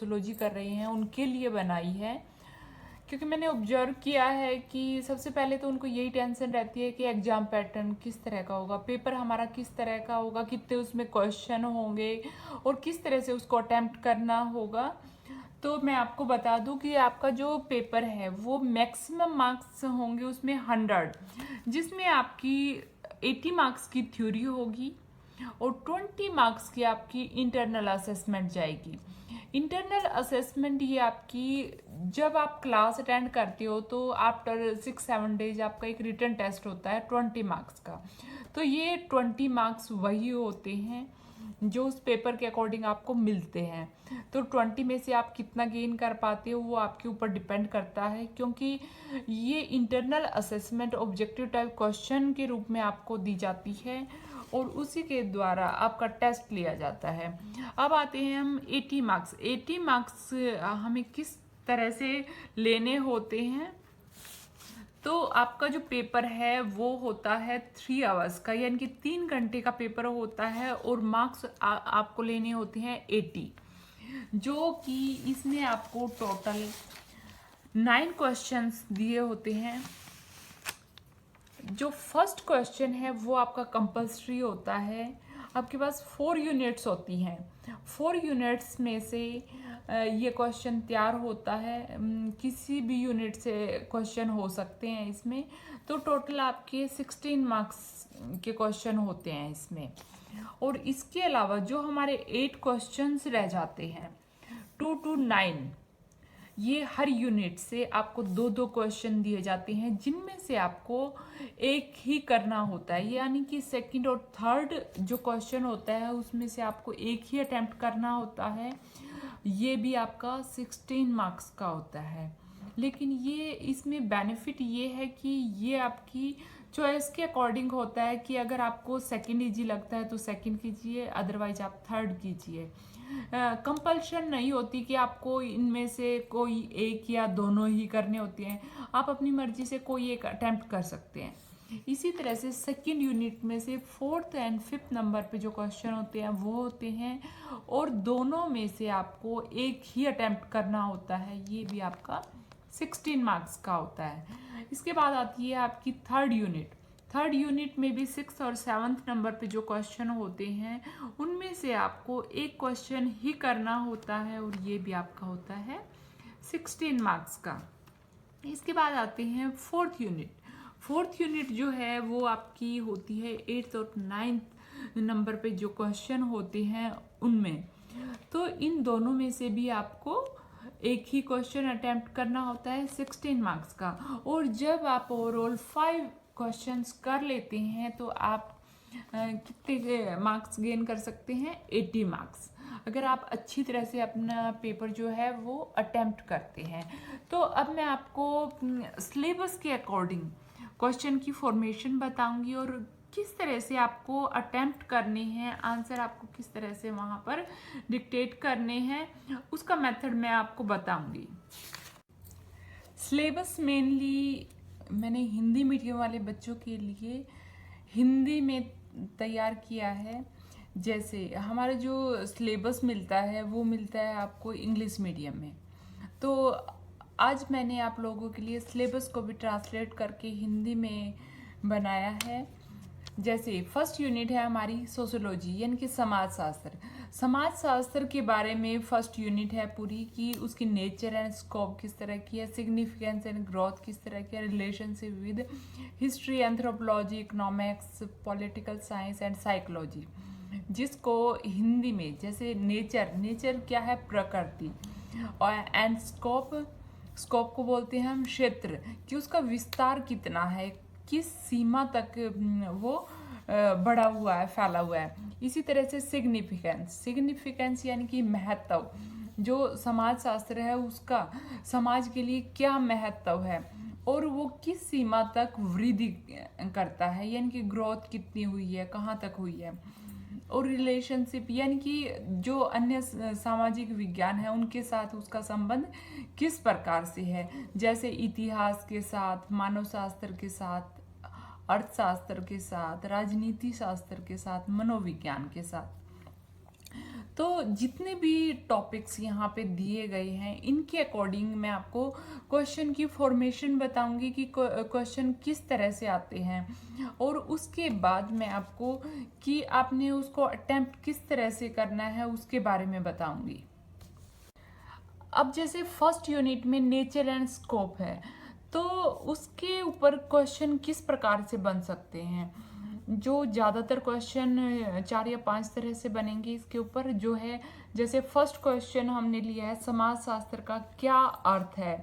Sociology कर रहे हैं उनके लिए बनाई है, क्योंकि मैंने ऑब्जर्व किया है कि सबसे पहले तो उनको यही टेंशन रहती है कि एग्ज़ाम पैटर्न किस तरह का होगा, पेपर हमारा किस तरह का होगा, कितने उसमें क्वेश्चन होंगे और किस तरह से उसको अटेम्प्ट करना होगा। तो मैं आपको बता दूं कि आपका जो पेपर है वो मैक्सिमम मार्क्स होंगे उसमें 100, जिसमें आपकी 80 मार्क्स की थ्योरी होगी और 20 मार्क्स की आपकी इंटरनल असेसमेंट जाएगी। इंटरनल असेसमेंट ये आपकी जब आप क्लास अटेंड करते हो तो आफ्टर 6-7 डेज आपका एक रिटन टेस्ट होता है 20 मार्क्स का। तो ये 20 मार्क्स वही होते हैं जो उस पेपर के अकॉर्डिंग आपको मिलते हैं। तो 20 में से आप कितना गेन कर पाते हो वो आपके ऊपर डिपेंड करता है, क्योंकि ये internal assessment objective type question के रूप में आपको दी जाती है और उसी के द्वारा आपका टेस्ट लिया जाता है। अब आते हैं हम 80 मार्क्स। 80 मार्क्स हमें किस तरह से लेने होते हैं। तो आपका जो पेपर है वो होता है 3 आवर्स का, यानी कि 3 घंटे का पेपर होता है और मार्क्स आपको लेने होते हैं 80, जो कि इसमें आपको टोटल 9 क्वेश्चंस दिए होते हैं। जो फर्स्ट क्वेश्चन है वो आपका कंपल्सरी होता है। आपके पास 4 यूनिट्स होती हैं, 4 यूनिट्स में से ये क्वेश्चन तैयार होता है। किसी भी यूनिट से क्वेश्चन हो सकते हैं इसमें। तो टोटल आपके 16 मार्क्स के क्वेश्चन होते हैं इसमें। और इसके अलावा जो हमारे 8 क्वेश्चंस रह जाते हैं 2 to 9, ये हर यूनिट से आपको 2-2 क्वेश्चन दिए जाते हैं, जिनमें से आपको एक ही करना होता है, यानी कि सेकंड और थर्ड जो क्वेश्चन होता है उसमें से आपको एक ही अटेम्प्ट करना होता है। ये भी आपका 16 मार्क्स का होता है। लेकिन ये इसमें बेनिफिट ये है कि ये आपकी चॉइस के अकॉर्डिंग होता है कि अगर आपको सेकंड इजी लगता है तो सेकंड कीजिए, अदरवाइज आप थर्ड कीजिए। कंपल्शन नहीं होती कि आपको इनमें से कोई एक या दोनों ही करने होते हैं, आप अपनी मर्जी से कोई एक अटेम्प्ट कर सकते हैं। इसी तरह से सेकंड यूनिट में से 4th and 5th नंबर पे जो क्वेश्चन होते हैं वो होते हैं और दोनों में से आपको एक ही अटेम्प्ट करना होता है। ये भी आपका 16 मार्क्स का होता है। इसके बाद आती है आपकी थर्ड यूनिट। थर्ड यूनिट में भी 6th और 7th नंबर पे जो क्वेश्चन होते हैं उनमें से आपको एक क्वेश्चन ही करना होता है और ये भी आपका होता है 16 मार्क्स का। इसके बाद आते हैं फोर्थ यूनिट। फोर्थ यूनिट जो है वो आपकी होती है 8th और 9th नंबर पे जो क्वेश्चन होते हैं उनमें। तो इन दोनों में से भी आपको एक ही क्वेश्चन अटेम्प्ट करना होता है 16 मार्क्स का। और जब आप ओवरऑल 5 क्वेश्चंस कर लेते हैं तो आप कितने मार्क्स गेन कर सकते हैं, 80 मार्क्स, अगर आप अच्छी तरह से अपना पेपर जो है वो अटेम्प्ट करते हैं। तो अब मैं आपको सिलेबस के अकॉर्डिंग क्वेश्चन की फॉर्मेशन बताऊंगी और किस तरह से आपको अटेम्प्ट करने हैं, आंसर आपको किस तरह से वहाँ पर डिक्टेट करने हैं, उसका मेथड मैं आपको बताऊंगी। सिलेबस मेनली मैंने हिंदी मीडियम वाले बच्चों के लिए हिंदी में तैयार किया है। जैसे हमारा जो सिलेबस मिलता है वो मिलता है आपको इंग्लिश मीडियम में, तो आज मैंने आप लोगों के लिए सिलेबस को भी ट्रांसलेट करके हिंदी में बनाया है। जैसे फर्स्ट यूनिट है हमारी सोशियोलॉजी, यानी कि समाज शास्त्र। समाज शास्त्र के बारे में फर्स्ट यूनिट है पूरी, कि उसकी नेचर एंड स्कोप किस तरह की है, सिग्निफिकेंस एंड ग्रोथ किस तरह की है, relationship with history, anthropology, economics, political science and psychology. जिसको हिंदी में जैसे नेचर क्या है, प्रकृति, और एंड स्कोप को बोलते हैं हम क्षेत्र, कि उसका विस्तार कितना है, किस सीमा तक वो बढ़ा हुआ है, फैला हुआ है। इसी तरह से सिग्निफिकेंस यानी कि महत्व, जो समाज शास्त्र है उसका समाज के लिए क्या महत्व है और वो किस सीमा तक वृद्धि करता है, यानी कि ग्रोथ कितनी हुई है, कहाँ तक हुई है। और रिलेशनशिप यानी कि जो अन्य सामाजिक विज्ञान है उनके साथ उसका संबंध किस प्रकार से है, जैसे इतिहास के साथ, मानव शास्त्र के साथ, अर्थशास्त्र के साथ, राजनीति शास्त्र के साथ, मनोविज्ञान के साथ। तो जितने भी टॉपिक्स यहाँ पे दिए गए हैं इनके अकॉर्डिंग मैं आपको क्वेश्चन की फॉर्मेशन बताऊंगी कि क्वेश्चन किस तरह से आते हैं, और उसके बाद मैं आपको कि आपने उसको अटेम्प्ट किस तरह से करना है उसके बारे में बताऊंगी। अब जैसे फर्स्ट यूनिट में नेचर एंड स्कोप है, तो उसके ऊपर क्वेश्चन किस प्रकार से बन सकते हैं। जो ज़्यादातर क्वेश्चन 4 या 5 तरह से बनेंगे इसके ऊपर, जो है जैसे फर्स्ट क्वेश्चन हमने लिया है समाजशास्त्र का क्या अर्थ है,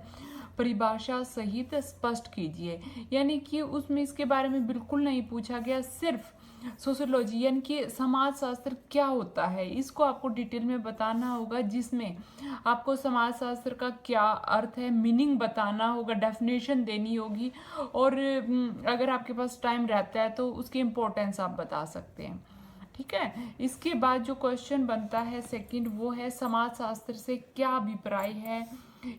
परिभाषा सहित स्पष्ट कीजिए। यानी कि उसमें इसके बारे में बिल्कुल नहीं पूछा गया, सिर्फ सोशियोलॉजी यानी कि समाजशास्त्र क्या होता है इसको आपको डिटेल में बताना होगा, जिसमें आपको समाजशास्त्र का क्या अर्थ है मीनिंग बताना होगा, डेफिनेशन देनी होगी, और अगर आपके पास टाइम रहता है तो उसकी इम्पोर्टेंस आप बता सकते हैं। ठीक है। इसके बाद जो क्वेश्चन बनता है सेकंड, वो है समाजशास्त्र से क्या अभिप्राय है,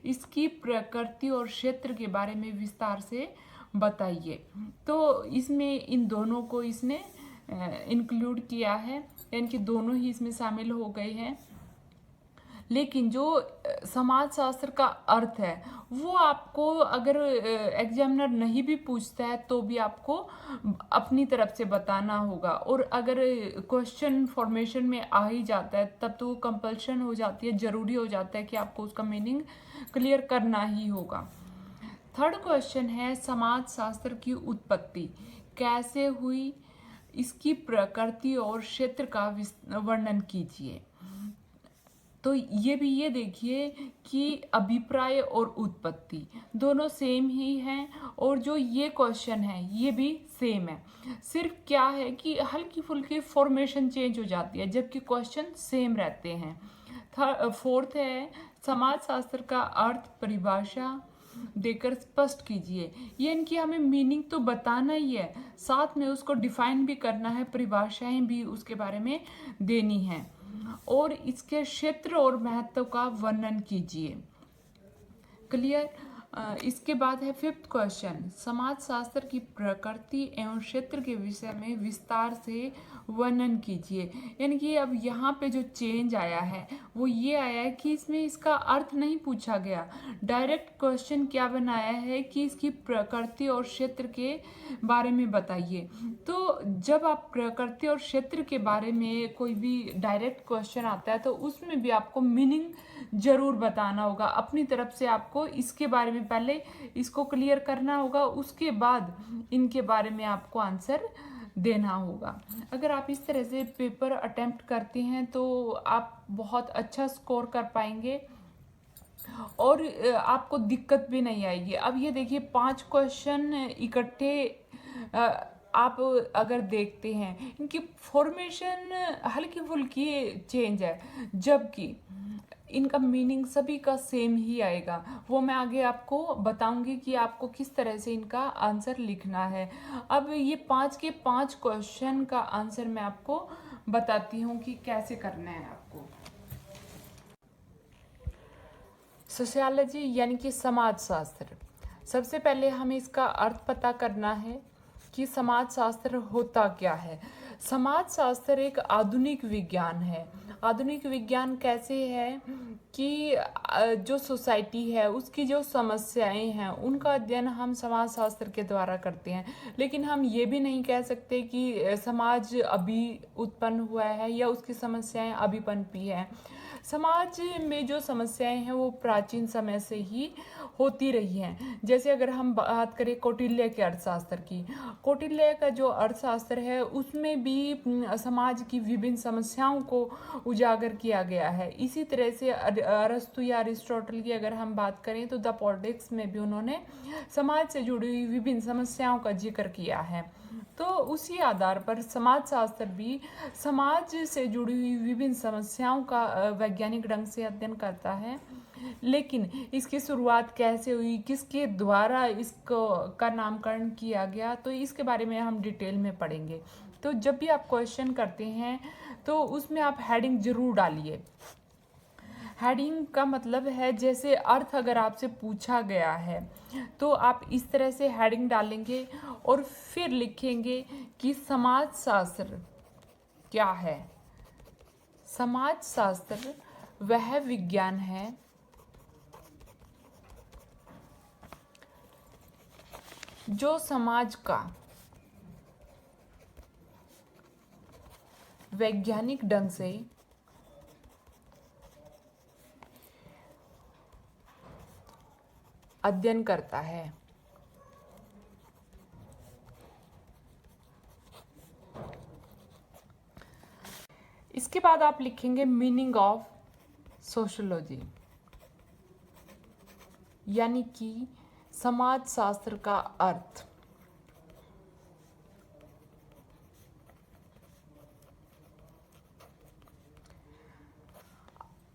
इसकी प्रकृति और क्षेत्र के बारे में विस्तार से बताइए। तो इसमें इन दोनों को इसने इंक्लूड किया है, यानी कि दोनों ही इसमें शामिल हो गए हैं। लेकिन जो समाजशास्त्र का अर्थ है वो आपको अगर एग्जामिनर नहीं भी पूछता है तो भी आपको अपनी तरफ से बताना होगा, और अगर क्वेश्चन फॉर्मेशन में आ ही जाता है तब तो वो कंपल्शन हो जाती है, ज़रूरी हो जाता है कि आपको उसका मीनिंग क्लियर करना ही होगा। थर्ड क्वेश्चन है समाजशास्त्र की उत्पत्ति कैसे हुई, इसकी प्रकृति और क्षेत्र का वर्णन कीजिए। तो ये देखिए कि अभिप्राय और उत्पत्ति दोनों सेम ही हैं, और जो ये क्वेश्चन है ये भी सेम है, सिर्फ क्या है कि हल्की फुल्की फॉर्मेशन चेंज हो जाती है जबकि क्वेश्चन सेम रहते हैं। फोर्थ है समाजशास्त्र का अर्थ परिभाषा देकर स्पष्ट कीजिए। ये इनकी हमें मीनिंग तो बताना ही है, साथ में उसको डिफाइन भी करना है, परिभाषाएं भी उसके बारे में देनी है, और इसके क्षेत्र और महत्व का वर्णन कीजिए। क्लियर। इसके बाद है फिफ्थ क्वेश्चन, समाजशास्त्र की प्रकृति एवं क्षेत्र के विषय में विस्तार से वर्णन कीजिए। यानी कि अब यहाँ पे जो चेंज आया है वो ये आया है कि इसमें इसका अर्थ नहीं पूछा गया, डायरेक्ट क्वेश्चन क्या बनाया है कि इसकी प्रकृति और क्षेत्र के बारे में बताइए। तो जब आप प्रकृति और क्षेत्र के बारे में कोई भी डायरेक्ट क्वेश्चन आता है तो उसमें भी आपको मीनिंग जरूर बताना होगा, अपनी तरफ से आपको इसके बारे में पहले इसको क्लियर करना होगा, उसके बाद इनके बारे में आपको आंसर देना होगा। अगर आप इस तरह से पेपर अटेम्प्ट करते हैं तो आप बहुत अच्छा स्कोर कर पाएंगे और आपको दिक्कत भी नहीं आएगी। अब ये देखिए 5 क्वेश्चन इकट्ठे आप अगर देखते हैं इनकी फॉर्मेशन हल्की फुल्की चेंज है, जबकि इनका मीनिंग सभी का सेम ही आएगा। वो मैं आगे आपको बताऊंगी कि आपको किस तरह से इनका आंसर लिखना है। अब ये 5 के 5 क्वेश्चन का आंसर मैं आपको बताती हूँ कि कैसे करना है आपको। सोशियोलॉजी यानी कि समाजशास्त्र, सबसे पहले हमें इसका अर्थ पता करना है कि समाजशास्त्र होता क्या है। समाजशास्त्र एक आधुनिक विज्ञान है। आधुनिक विज्ञान कैसे है कि जो सोसाइटी है उसकी जो समस्याएं हैं उनका अध्ययन हम समाजशास्त्र के द्वारा करते हैं। लेकिन हम ये भी नहीं कह सकते कि समाज अभी उत्पन्न हुआ है या उसकी समस्याएं अभी पनपी हैं। समाज में जो समस्याएं हैं वो प्राचीन समय से ही होती रही हैं। जैसे अगर हम बात करें कौटिल्य के अर्थशास्त्र की, कौटिल्य का जो अर्थशास्त्र है उसमें भी समाज की विभिन्न समस्याओं को उजागर किया गया है। इसी तरह से अरस्तु या अरिस्टोटल की अगर हम बात करें तो द पॉलिटिक्स में भी उन्होंने समाज से जुड़ी हुई विभिन्न समस्याओं का जिक्र किया है। तो उसी आधार पर समाजशास्त्र भी समाज से जुड़ी हुई विभिन्न समस्याओं का वैज्ञानिक ढंग से अध्ययन करता है। लेकिन इसकी शुरुआत कैसे हुई, किसके द्वारा इसको का नामकरण किया गया, तो इसके बारे में हम डिटेल में पढ़ेंगे। तो जब भी आप क्वेश्चन करते हैं तो उसमें आप हेडिंग जरूर डालिए। हेडिंग का मतलब है जैसे अर्थ अगर आपसे पूछा गया है तो आप इस तरह से हेडिंग डालेंगे और फिर लिखेंगे कि समाजशास्त्र क्या है। समाजशास्त्र वह विज्ञान है जो समाज का वैज्ञानिक ढंग से अध्ययन करता है। इसके बाद आप लिखेंगे मीनिंग ऑफ सोशियोलॉजी, यानी कि समाजशास्त्र का अर्थ।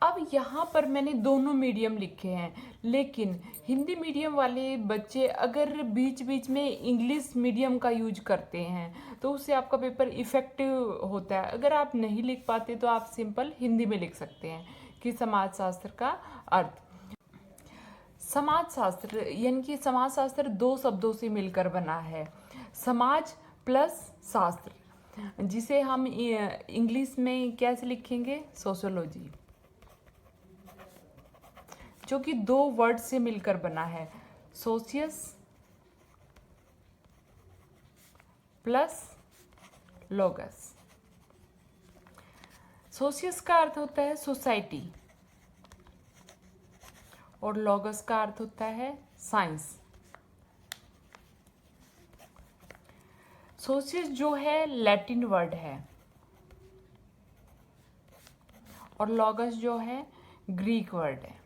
अब यहाँ पर मैंने दोनों मीडियम लिखे हैं, लेकिन हिंदी मीडियम वाले बच्चे अगर बीच बीच में इंग्लिश मीडियम का यूज करते हैं तो उससे आपका पेपर इफेक्टिव होता है। अगर आप नहीं लिख पाते तो आप सिंपल हिंदी में लिख सकते हैं कि समाजशास्त्र का अर्थ। समाजशास्त्र यानी कि समाजशास्त्र दो शब्दों से मिलकर बना है, समाज प्लस शास्त्र, जिसे हम इंग्लिश में कैसे लिखेंगे, सोशियोलॉजी, जो कि दो वर्ड से मिलकर बना है, सोशियस प्लस लोगस। सोशियस का अर्थ होता है सोसाइटी और लोगस का अर्थ होता है साइंस। सोशियस जो है लैटिन वर्ड है और लोगस जो है ग्रीक वर्ड है।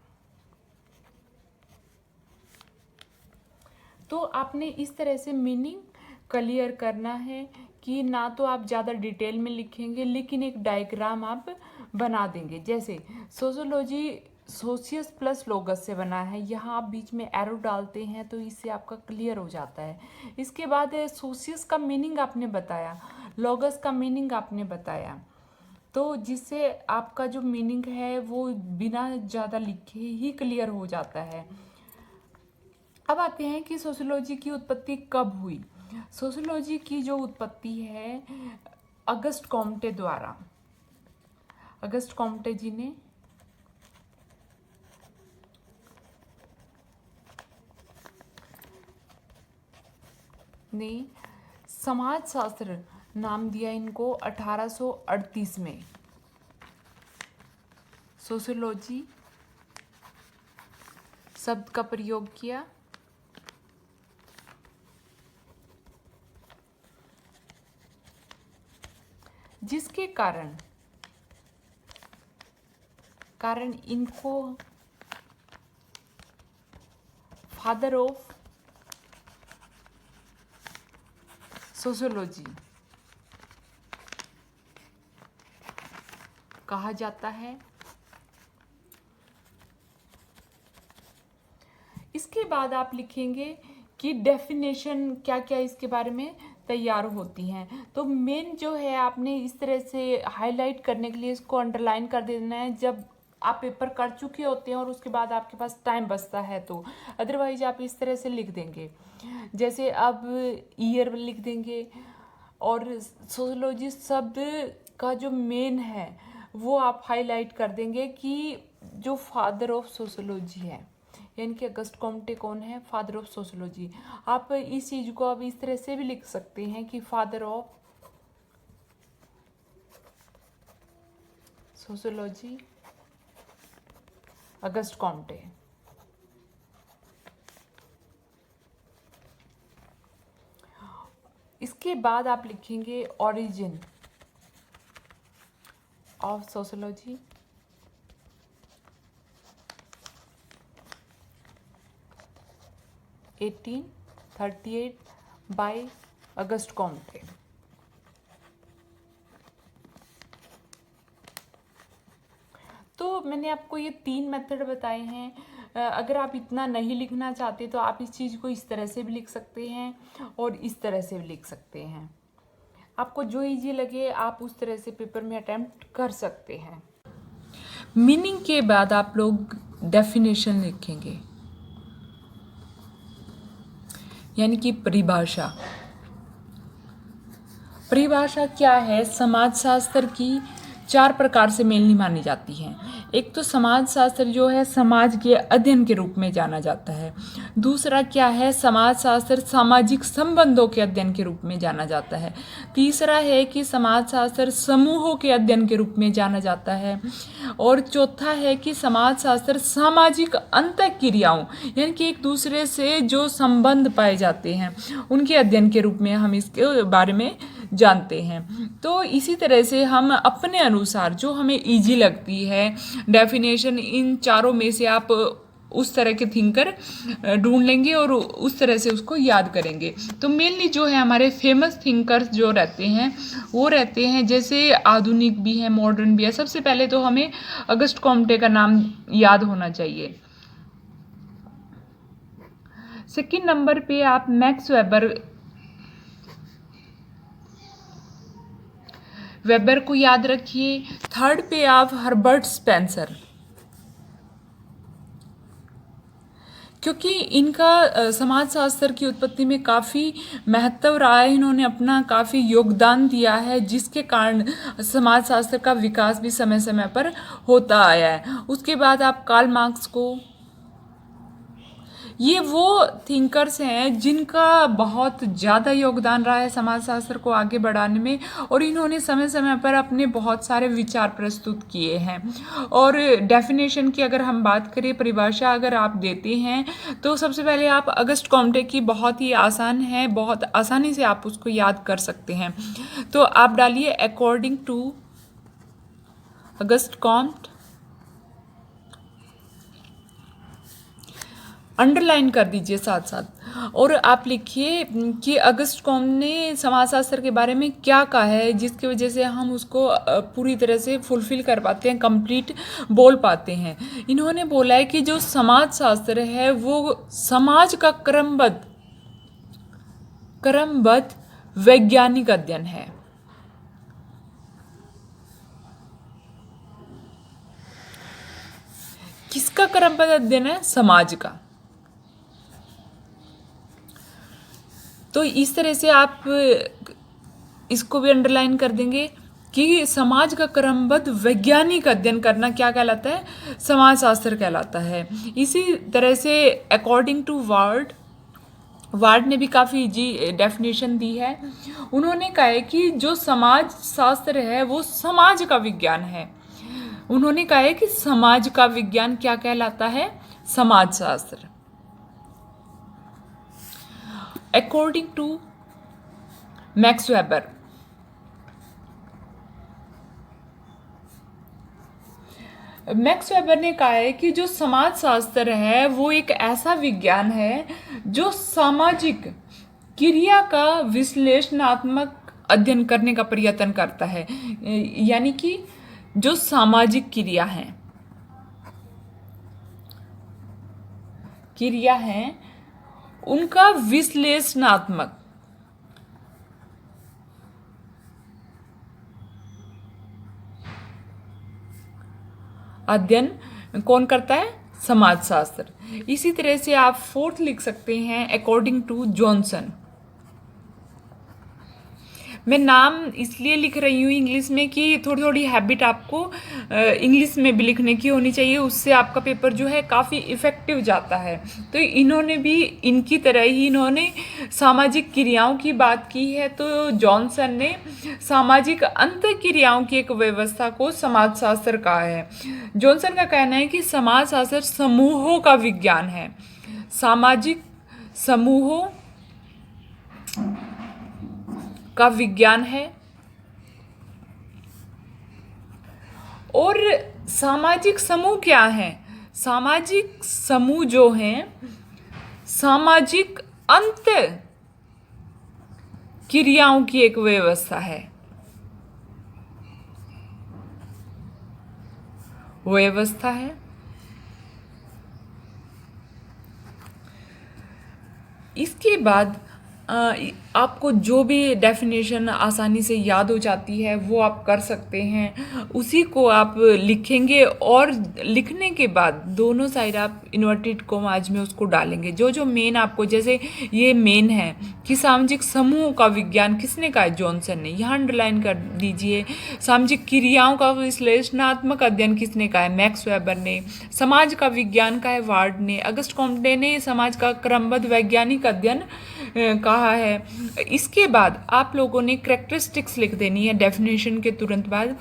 तो आपने इस तरह से मीनिंग क्लियर करना है कि ना तो आप ज़्यादा डिटेल में लिखेंगे लेकिन एक डायग्राम आप बना देंगे। जैसे सोशियोलॉजी सोशियस प्लस लोगस से बना है, यहाँ आप बीच में एरो डालते हैं तो इससे आपका क्लियर हो जाता है। इसके बाद सोशियस का मीनिंग आपने बताया, लोगस का मीनिंग आपने बताया, तो जिससे आपका जो मीनिंग है वो बिना ज़्यादा लिखे ही क्लियर हो जाता है। अब आते हैं कि सोशियोलॉजी की उत्पत्ति कब हुई। सोशियोलॉजी की जो उत्पत्ति है अगस्ट कॉम्टे द्वारा, अगस्ट कॉम्टे जी ने समाजशास्त्र नाम दिया इनको 1838 में। सोशियोलॉजी शब्द का प्रयोग किया, जिसके कारण इनको फादर ऑफ सोशियोलॉजी कहा जाता है। इसके बाद आप लिखेंगे कि डेफिनेशन क्या क्या इसके बारे में तैयार होती हैं। तो मेन जो है आपने इस तरह से हाईलाइट करने के लिए इसको अंडरलाइन कर देना है जब आप पेपर कर चुके होते हैं और उसके बाद आपके पास टाइम बचता है तो, अदरवाइज आप इस तरह से लिख देंगे। जैसे अब ईयर लिख देंगे और सोशियोलॉजी शब्द का जो मेन है वो आप हाईलाइट कर देंगे कि जो फादर ऑफ सोशियोलॉजी है, यानी कि अगस्ट कॉम्टे कौन है, फादर ऑफ सोशियोलॉजी। आप इस चीज को अब इस तरह से भी लिख सकते हैं कि father of sociology Auguste Comte. इसके बाद आप लिखेंगे origin of sociology, 1838 by Auguste Comte. तो मैंने आपको ये 3 मेथड बताए हैं। अगर आप इतना नहीं लिखना चाहते तो आप इस चीज़ को इस तरह से भी लिख सकते हैं और इस तरह से भी लिख सकते हैं। आपको जो इजी लगे आप उस तरह से पेपर में अटेम्प्ट कर सकते हैं। मीनिंग के बाद आप लोग डेफिनेशन लिखेंगे, यानी कि परिभाषा। परिभाषा क्या है? समाजशास्त्र की 4 प्रकार से मेलनी मानी जाती हैं। एक तो समाजशास्त्र जो है समाज के अध्ययन के रूप में जाना जाता है। दूसरा क्या है, समाजशास्त्र सामाजिक संबंधों के अध्ययन के रूप में जाना जाता है। तीसरा है कि समाजशास्त्र समूहों के अध्ययन के रूप में जाना जाता है। और चौथा है कि समाजशास्त्र सामाजिक अंतःक्रियाओं यानी कि एक दूसरे से जो संबंध पाए जाते हैं उनके अध्ययन के रूप में हम इसके बारे में जानते हैं। तो इसी तरह से हम अपने अनुसार जो हमें इजी लगती है डेफिनेशन, इन चारों में से आप उस तरह के थिंकर ढूंढ लेंगे और उस तरह से उसको याद करेंगे। तो मेनली जो है हमारे फेमस थिंकर्स जो रहते हैं वो रहते हैं, जैसे आधुनिक भी है मॉडर्न भी है। सबसे पहले तो हमें अगस्ट कॉम्टे का नाम याद होना चाहिए। सेकंड नंबर पे आप मैक्स वेबर को याद रखिए। थर्ड पे आप हर्बर्ट स्पेंसर, क्योंकि इनका समाजशास्त्र की उत्पत्ति में काफ़ी महत्व रहा है। इन्होंने अपना काफ़ी योगदान दिया है जिसके कारण समाजशास्त्र का विकास भी समय समय पर होता आया है। उसके बाद आप कार्ल मार्क्स को, ये वो थिंकर्स हैं जिनका बहुत ज़्यादा योगदान रहा है समाजशास्त्र को आगे बढ़ाने में, और इन्होंने समय समय पर अपने बहुत सारे विचार प्रस्तुत किए हैं। और डेफिनेशन की अगर हम बात करें, परिभाषा अगर आप देते हैं तो सबसे पहले आप अगस्ट कॉम्टे की बहुत ही आसान है, बहुत आसानी से आप उसको याद कर सकते हैं। तो आप डालिए according to Auguste Comte, underline कर दीजिए साथ साथ, और आप लिखिए कि अगस्ट कॉम्ट ने समाजशास्त्र के बारे में क्या कहा है जिसकी वजह से हम उसको पूरी तरह से फुलफिल कर पाते हैं, कंप्लीट बोल पाते हैं। इन्होंने बोला है कि जो समाजशास्त्र है वो समाज का क्रमबद्ध वैज्ञानिक अध्ययन है। किसका क्रमबद्ध अध्ययन है? समाज का। तो इस तरह से आप इसको भी अंडरलाइन कर देंगे कि समाज का क्रमबद्ध वैज्ञानिक अध्ययन करना क्या कहलाता है? समाजशास्त्र कहलाता है। इसी तरह से अकॉर्डिंग टू वार्ड ने भी काफ़ी इजी डेफिनेशन दी है। उन्होंने कहा है कि जो समाजशास्त्र है वो समाज का विज्ञान है। उन्होंने कहा है कि समाज का विज्ञान क्या कहलाता है? समाजशास्त्र। According to Max Weber, Max Weber ने कहा है कि जो समाजशास्त्र है वो एक ऐसा विज्ञान है जो सामाजिक क्रिया का विश्लेषणात्मक अध्ययन करने का प्रयत्न करता है। यानी कि जो सामाजिक क्रिया है उनका विश्लेषणात्मक अध्ययन कौन करता है? समाजशास्त्र। इसी तरह से आप फोर्थ लिख सकते हैं अकॉर्डिंग टू जॉनसन। मैं नाम इसलिए लिख रही हूँ इंग्लिश में कि थोड़ी थोड़ी हैबिट आपको इंग्लिश में भी लिखने की होनी चाहिए, उससे आपका पेपर जो है काफ़ी इफ़ेक्टिव जाता है। तो इन्होंने भी इनकी तरह ही इन्होंने सामाजिक क्रियाओं की बात की है। तो जॉनसन ने सामाजिक अंतःक्रियाओं की एक व्यवस्था को समाजशास्त्र कहा है। जॉनसन का कहना है कि समाजशास्त्र समूहों का विज्ञान है, सामाजिक समूहों का विज्ञान है। और सामाजिक समूह क्या है? सामाजिक समूह जो हैं सामाजिक अंत क्रियाओं की एक व्यवस्था है, इसके बाद आपको जो भी डेफिनेशन आसानी से याद हो जाती है वो आप कर सकते हैं, उसी को आप लिखेंगे और लिखने के बाद दोनों साइड आप इन्वर्टेड कॉमाज में उसको डालेंगे। जो जो मेन आपको, जैसे ये मेन है कि सामाजिक समूह का विज्ञान किसने कहा है, जॉनसन ने, यहाँ अंडरलाइन कर दीजिए। सामाजिक क्रियाओं का विश्लेषणात्मक अध्ययन किसने कहा है, मैक्स वेबर ने। समाज का विज्ञान का है, वार्ड ने। अगस्ट कॉम्टे ने समाज का क्रमबद्ध वैज्ञानिक अध्ययन कहा है। इसके बाद आप लोगों ने कैरेक्टरिस्टिक्स लिख देनी है डेफिनेशन के तुरंत बाद।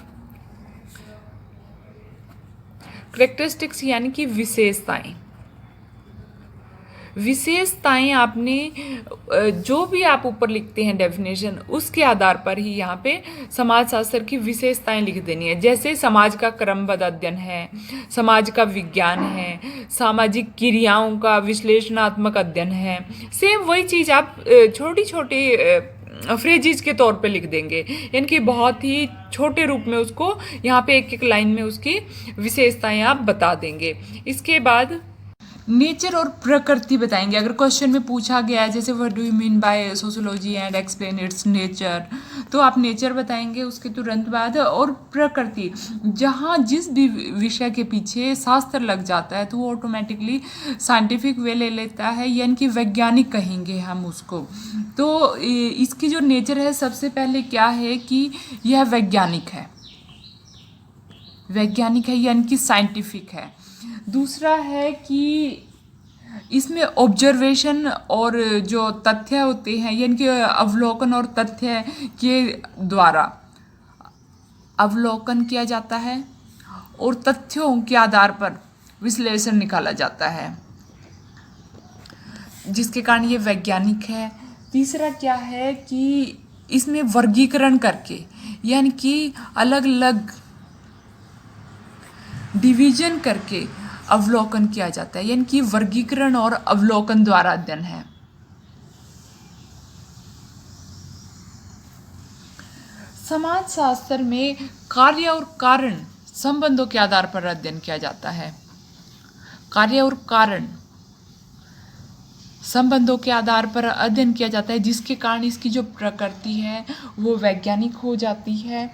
कैरेक्टरिस्टिक्स यानी कि विशेषताएं। विशेषताएं आपने जो भी आप ऊपर लिखते हैं डेफिनेशन, उसके आधार पर ही यहाँ पे समाजशास्त्र की विशेषताएं लिख देनी है। जैसे समाज का क्रमबद्ध अध्ययन है, समाज का विज्ञान है, सामाजिक क्रियाओं का विश्लेषणात्मक अध्ययन है। सेम वही चीज़ आप छोटी छोटी फ्रेजिज के तौर पे लिख देंगे, यानी कि बहुत ही छोटे रूप में उसको यहाँ पे एक एक लाइन में उसकी विशेषताएं आप बता देंगे। इसके बाद नेचर और प्रकृति बताएंगे। अगर क्वेश्चन में पूछा गया है जैसे what do you mean by sociology and explain it's nature, तो आप नेचर बताएंगे उसके तुरंत बाद। और प्रकृति, जहाँ जिस भी विषय के पीछे शास्त्र लग जाता है तो वो ऑटोमेटिकली साइंटिफिक वे ले लेता है, यानी कि वैज्ञानिक कहेंगे हम उसको। तो इसकी जो नेचर है, सबसे पहले क्या है कि यह वैज्ञानिक है, वैज्ञानिक है यानी कि साइंटिफिक है। दूसरा है कि इसमें ऑब्जर्वेशन और जो तथ्य होते हैं, यानी कि अवलोकन और तथ्य के द्वारा अवलोकन किया जाता है और तथ्यों के आधार पर विश्लेषण निकाला जाता है, जिसके कारण ये वैज्ञानिक है। तीसरा क्या है कि इसमें वर्गीकरण करके, यानी कि अलग अलग डिवीजन करके अवलोकन किया जाता है, यानी कि वर्गीकरण और अवलोकन द्वारा अध्ययन है। समाजशास्त्र में कार्य और कारण संबंधों के आधार पर अध्ययन किया जाता है। कार्य और कारण संबंधों के आधार पर अध्ययन किया जाता है, जिसके कारण इसकी जो प्रकृति है वो वैज्ञानिक हो जाती है।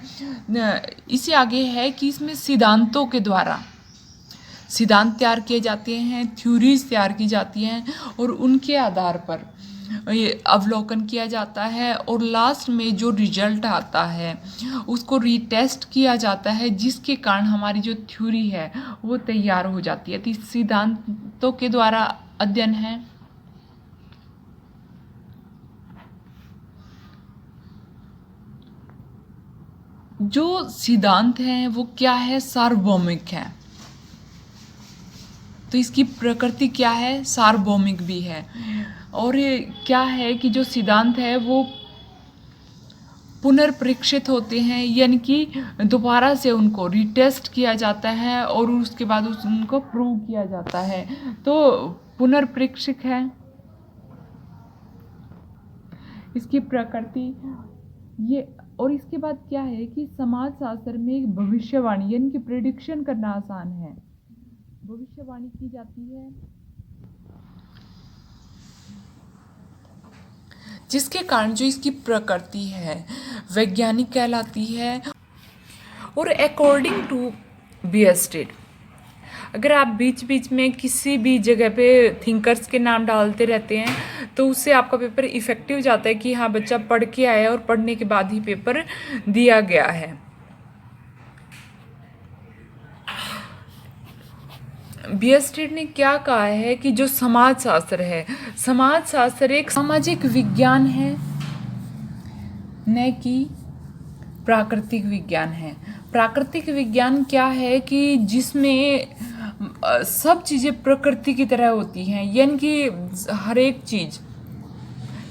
इससे आगे है कि इसमें सिद्धांतों के द्वारा सिद्धांत तैयार किए जाते हैं, थ्योरीज तैयार की जाती हैं और उनके आधार पर ये अवलोकन किया जाता है और लास्ट में जो रिजल्ट आता है उसको रीटेस्ट किया जाता है, जिसके कारण हमारी जो थ्योरी है वो तैयार हो जाती है। तो सिद्धांतों के द्वारा अध्ययन है। जो सिद्धांत हैं वो क्या है, सार्वभौमिक है। तो इसकी प्रकृति क्या है, सार्वभौमिक भी है। और ये क्या है कि जो सिद्धांत है वो पुनर्परीक्षित होते हैं, यानी कि दोबारा से उनको रीटेस्ट किया जाता है और उसके बाद उनको प्रूव किया जाता है। तो पुनर्परीक्षित है इसकी प्रकृति ये। और इसके बाद क्या है कि समाजशास्त्र में एक भविष्यवाणी यानी कि प्रेडिक्शन करना आसान है, भविष्यवाणी की जाती है, जिसके कारण जो इसकी प्रकृति है वैज्ञानिक कहलाती है। और अकॉर्डिंग टू बियरस्टेड, अगर आप बीच बीच में किसी भी जगह पे थिंकर्स के नाम डालते रहते हैं तो उससे आपका पेपर इफेक्टिव जाता है कि हाँ बच्चा पढ़ के आया और पढ़ने के बाद ही पेपर दिया गया है। बियरस्टेड ने क्या कहा है कि जो समाजशास्त्र है, समाजशास्त्र एक सामाजिक विज्ञान है, न कि प्राकृतिक विज्ञान है। प्राकृतिक विज्ञान क्या है कि जिसमें सब चीज़ें प्रकृति की तरह होती हैं, यानी कि हर एक चीज़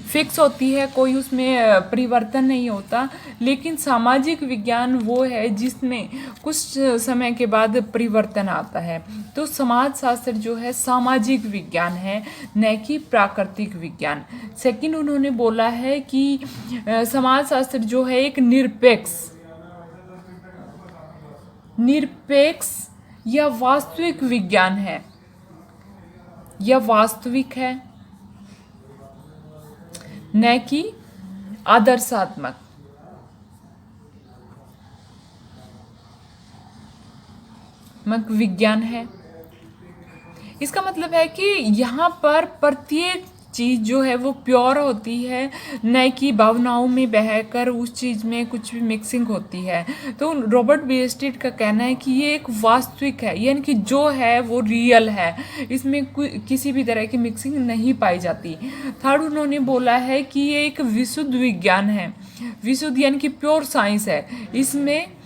फिक्स होती है, कोई उसमें परिवर्तन नहीं होता। लेकिन सामाजिक विज्ञान वो है जिसमें कुछ समय के बाद परिवर्तन आता है। तो समाजशास्त्र जो है सामाजिक विज्ञान है, न कि प्राकृतिक विज्ञान। सेकंड उन्होंने बोला है कि समाजशास्त्र जो है एक निरपेक्ष या वास्तविक विज्ञान है, या वास्तविक है, न कि आदर्शात्मक। विज्ञान है। इसका मतलब है कि यहाँ पर प्रत्येक चीज़ जो है वो प्योर होती है, न कि भावनाओं में बहकर उस चीज़ में कुछ भी मिक्सिंग होती है। तो रॉबर्ट बेस्टिट का कहना है कि ये एक वास्तविक है, यानी कि जो है वो रियल है, इसमें किसी भी तरह की मिक्सिंग नहीं पाई जाती। थर्ड, उन्होंने बोला है कि ये एक विशुद्ध विज्ञान है। विशुद्ध यानी कि प्योर साइंस है, इसमें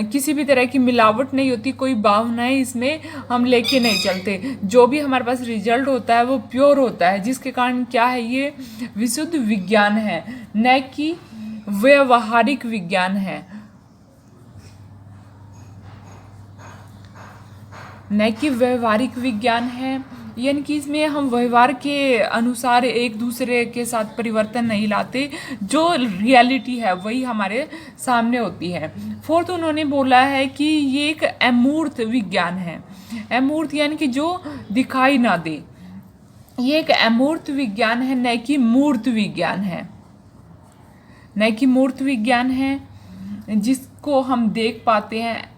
किसी भी तरह की मिलावट नहीं होती, कोई भावनाएं इसमें हम लेके नहीं चलते। जो भी हमारे पास रिजल्ट होता है वो प्योर होता है, जिसके कारण क्या है, ये विशुद्ध विज्ञान है, न कि व्यवहारिक विज्ञान है। न कि व्यवहारिक विज्ञान है, यानी कि इसमें हम व्यवहार के अनुसार एक दूसरे के साथ परिवर्तन नहीं लाते, जो रियलिटी है वही हमारे सामने होती है। फोर्थ, उन्होंने बोला है कि ये एक अमूर्त विज्ञान है। अमूर्त यानी कि जो दिखाई ना दे, ये एक अमूर्त विज्ञान है, न कि मूर्त विज्ञान है। न कि मूर्त विज्ञान है जिसको हम देख पाते हैं।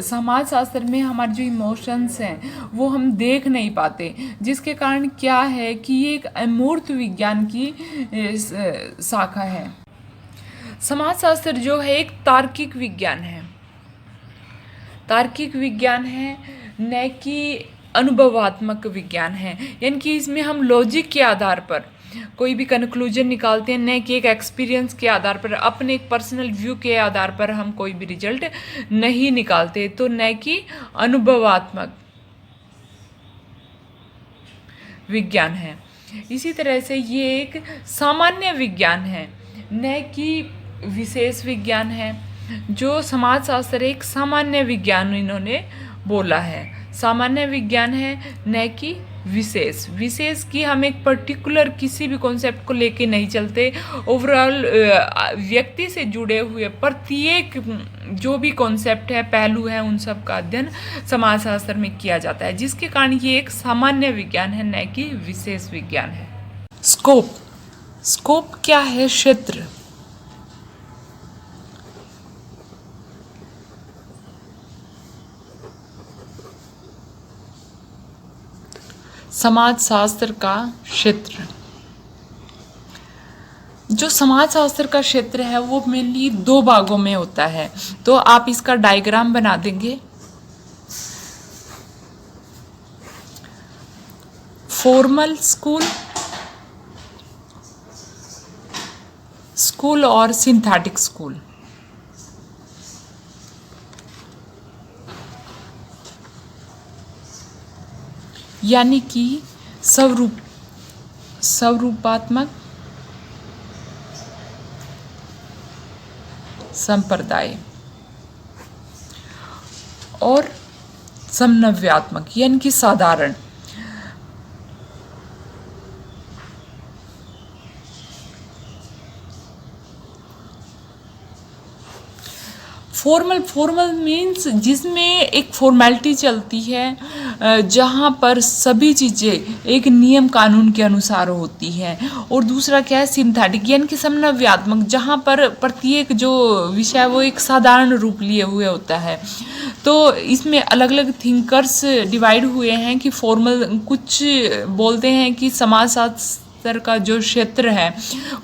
समाज शास्त्र में हमारे जो इमोशंस हैं वो हम देख नहीं पाते, जिसके कारण क्या है कि ये एक अमूर्त विज्ञान की शाखा है। समाज शास्त्र जो है एक तार्किक विज्ञान है। तार्किक विज्ञान है, न कि अनुभवात्मक विज्ञान है, यानी कि इसमें हम लॉजिक के आधार पर कोई भी कंक्लूजन निकालते हैं, न कि एक एक्सपीरियंस के आधार पर, अपने एक पर्सनल व्यू के आधार पर हम कोई भी रिजल्ट नहीं निकालते। तो न कि अनुभवात्मक विज्ञान है। इसी तरह से ये एक सामान्य विज्ञान है, न कि विशेष विज्ञान है। जो समाजशास्त्र एक सामान्य विज्ञान इन्होंने बोला है, सामान्य विज्ञान है, न कि विशेष। विशेष की हम एक पर्टिकुलर किसी भी कॉन्सेप्ट को लेके नहीं चलते, ओवरऑल व्यक्ति से जुड़े हुए प्रत्येक जो भी कॉन्सेप्ट है, पहलू है, उन सब का अध्ययन समाजशास्त्र में किया जाता है, जिसके कारण ये एक सामान्य विज्ञान है, न कि विशेष विज्ञान है। स्कोप। स्कोप क्या है? क्षेत्र। समाजशास्त्र का क्षेत्र। जो समाजशास्त्र का क्षेत्र है वो मेनली दो भागों में होता है, तो आप इसका डायग्राम बना देंगे। फॉर्मल स्कूल, स्कूल और सिंथेटिक स्कूल। यानी कि स्वरूपात्मक संप्रदाय और समन्वयात्मक यानी कि साधारण। फॉर्मल मीन्स जिसमें एक फॉर्मेलिटी चलती है, जहाँ पर सभी चीज़ें एक नियम कानून के अनुसार होती हैं। और दूसरा क्या है? सिंथेटिक यानी कि समन्वयात्मक, जहाँ पर प्रत्येक जो विषय है वो एक साधारण रूप लिए हुए होता है। तो इसमें अलग अलग थिंकर्स डिवाइड हुए हैं कि फॉर्मल, कुछ बोलते हैं कि समाजशास्त्र का जो क्षेत्र है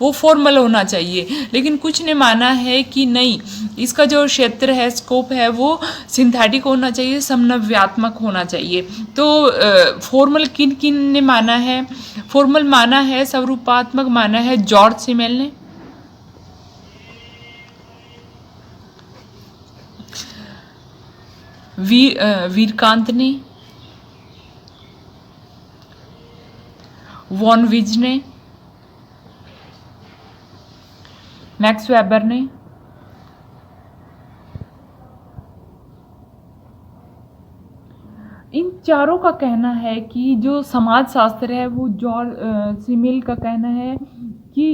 वो फॉर्मल होना चाहिए, लेकिन कुछ ने माना है कि नहीं, इसका जो क्षेत्र है, स्कोप है, वो सिंथेटिक होना चाहिए, समन्वयात्मक होना चाहिए। तो फॉर्मल किन किन ने माना है? फॉर्मल माना है, स्वरूपात्मक माना है जॉर्ज सिमेल ने, वीरकांत ने, वॉन विज ने, मैक्स वेबर ने। इन चारों का कहना है कि जो समाजशास्त्र है वो जॉर्ज सिमेल का कहना है कि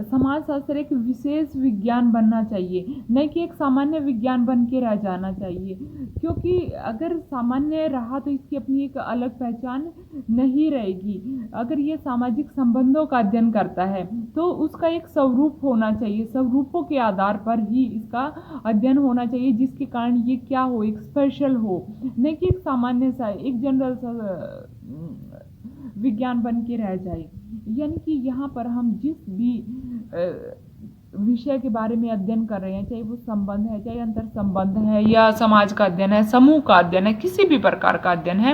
समाजशास्त्र एक विशेष विज्ञान बनना चाहिए, नहीं कि एक सामान्य विज्ञान बन के रह जाना चाहिए। क्योंकि अगर सामान्य रहा तो इसकी अपनी एक अलग पहचान नहीं रहेगी। अगर ये सामाजिक संबंधों का अध्ययन करता है तो उसका एक स्वरूप होना चाहिए, स्वरूपों के आधार पर ही इसका अध्ययन होना चाहिए, जिसके कारण ये क्या हो, एक स्पेशल हो, नहीं कि एक सामान्य सा, एक जनरल सा विज्ञान बन के रह जाए। यानी कि यहाँ पर हम जिस भी विषय के बारे में अध्ययन कर रहे हैं, चाहे वो संबंध है, चाहे अंतर संबंध है, या समाज का अध्ययन है, समूह का अध्ययन है, किसी भी प्रकार का अध्ययन है,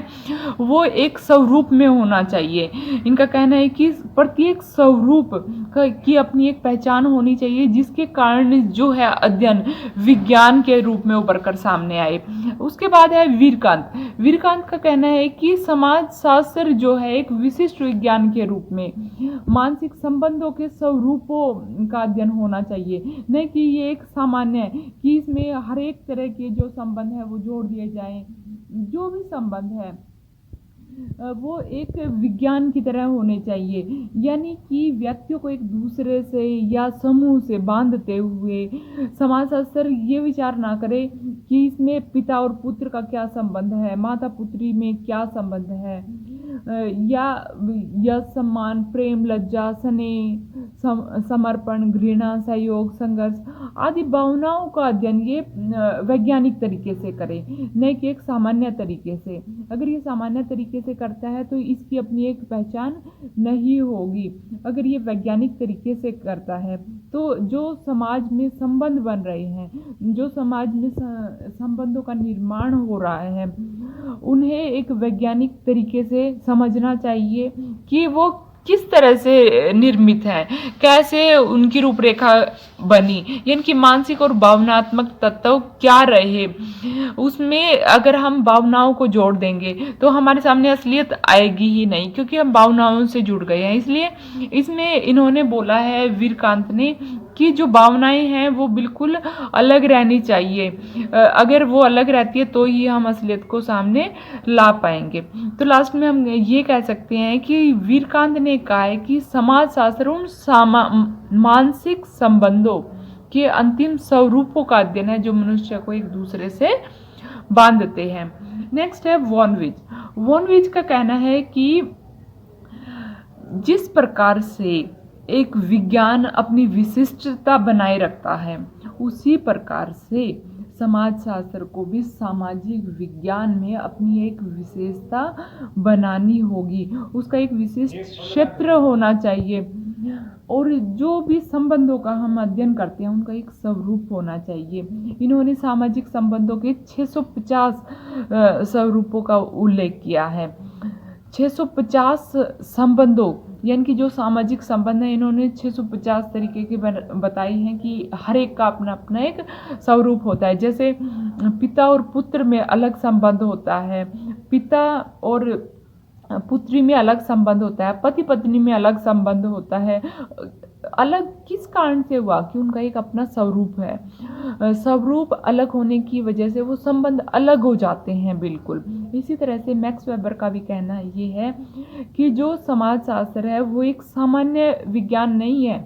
वो एक स्वरूप में होना चाहिए। इनका कहना है कि प्रत्येक स्वरूप की अपनी एक पहचान होनी चाहिए, जिसके कारण जो है अध्ययन विज्ञान के रूप में उभर कर सामने आए। उसके बाद है वीरकांत। वीरकांत का कहना है कि समाज शास्त्र जो है एक विशिष्ट विज्ञान के रूप में मानसिक संबंधों के स्वरूपों का अध्ययन होना चाहिए, नहीं कि ये एक सामान्य है कि इसमें हर एक तरह के जो संबंध है वो जोड़ दिए जाएं। जो भी संबंध है वो एक विज्ञान की तरह होने चाहिए, यानी कि व्यक्तियों को एक दूसरे से या समूह से बांधते हुए समाजशास्त्र ये विचार ना करे कि इसमें पिता और पुत्र का क्या संबंध है, माता पुत्री में क्या संबंध है, या यश सम्मान, प्रेम, लज्जा, स्नेह, समर्पण, घृणा, सहयोग, संघर्ष आदि भावनाओं का अध्ययन ये वैज्ञानिक तरीके से करे, नहीं कि एक सामान्य तरीके से। अगर ये सामान्य तरीके से करता है तो इसकी अपनी एक पहचान नहीं होगी। अगर ये वैज्ञानिक तरीके से करता है तो जो समाज में संबंध बन रहे हैं, जो समाज में संबंधों का निर्माण हो रहा है, उन्हें एक वैज्ञानिक तरीके से समझना चाहिए कि वो किस तरह से निर्मित है, कैसे उनकी रूपरेखा बनी, यानी कि मानसिक और भावनात्मक तत्व क्या रहे। उसमें अगर हम भावनाओं को जोड़ देंगे तो हमारे सामने असलियत आएगी ही नहीं, क्योंकि हम भावनाओं से जुड़ गए हैं। इसलिए इसमें इन्होंने बोला है, वीरकांत ने, कि जो भावनाएं हैं वो बिल्कुल अलग रहनी चाहिए। अगर वो अलग रहती है तो ही हम असलियत को सामने ला पाएंगे। तो लास्ट में हम ये कह सकते हैं कि वीरकांत ने कहा है कि समाजशास्त्र उन मानसिक संबंधों के अंतिम स्वरूपों का अध्ययन है जो मनुष्य को एक दूसरे से बांधते हैं। नेक्स्ट है वॉनविच। वॉनविच का कहना है कि जिस प्रकार से एक विज्ञान अपनी विशिष्टता बनाए रखता है, उसी प्रकार से समाजशास्त्र को भी सामाजिक विज्ञान में अपनी एक विशेषता बनानी होगी, उसका एक विशिष्ट क्षेत्र होना चाहिए, और जो भी संबंधों का हम अध्ययन करते हैं उनका एक स्वरूप होना चाहिए। इन्होंने सामाजिक संबंधों के 650 स्वरूपों का उल्लेख किया है। 650 संबंधों, यानी कि जो सामाजिक संबंध है, इन्होंने 650 तरीके के बताए हैं कि हर एक का अपना अपना एक स्वरूप होता है। जैसे पिता और पुत्र में अलग संबंध होता है, पिता और पुत्री में अलग संबंध होता है, पति पत्नी में अलग संबंध होता है। अलग किस कारण से हुआ कि उनका एक अपना स्वरूप है। स्वरूप अलग होने की वजह से वो संबंध अलग हो जाते हैं बिल्कुल। इसी तरह से मैक्स वेबर का भी कहना ये है कि जो समाजशास्त्र है वो एक सामान्य विज्ञान नहीं है,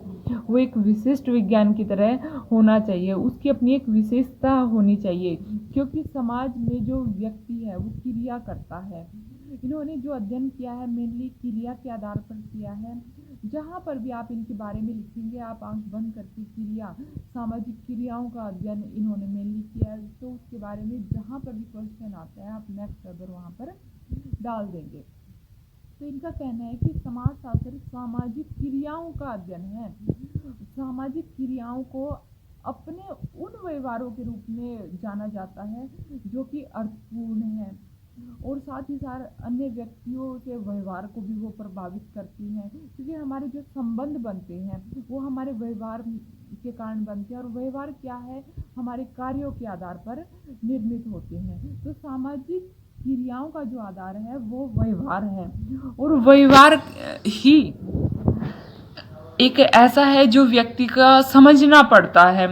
वो एक विशिष्ट विज्ञान की तरह होना चाहिए, उसकी अपनी एक विशेषता होनी चाहिए, क्योंकि समाज में जो व्यक्ति है वो क्रिया करता है। इन्होंने जो अध्ययन किया है मेनली क्रिया के आधार पर किया है। जहाँ पर भी आप इनके बारे में लिखेंगे, आप आंख बंद करके क्रिया, सामाजिक क्रियाओं का अध्ययन इन्होंने मेनली किया है, तो उसके बारे में जहाँ पर भी क्वेश्चन आता है आप मैक्स वेबर वहाँ पर डाल देंगे। तो इनका कहना है कि समाजशास्त्र सामाजिक क्रियाओं का अध्ययन है। सामाजिक क्रियाओं को अपने उन व्यवहारों के रूप में जाना जाता है जो कि अर्थपूर्ण है, और साथ ही साथ अन्य व्यक्तियों के व्यवहार को भी वो प्रभावित करती हैं, क्योंकि हमारे जो संबंध बनते हैं वो हमारे व्यवहार के कारण बनते हैं, और व्यवहार क्या है, हमारे कार्यों के आधार पर निर्मित होते हैं। तो सामाजिक क्रियाओं का जो आधार है वो व्यवहार है, और व्यवहार ही एक ऐसा है जो व्यक्ति का समझना पड़ता है,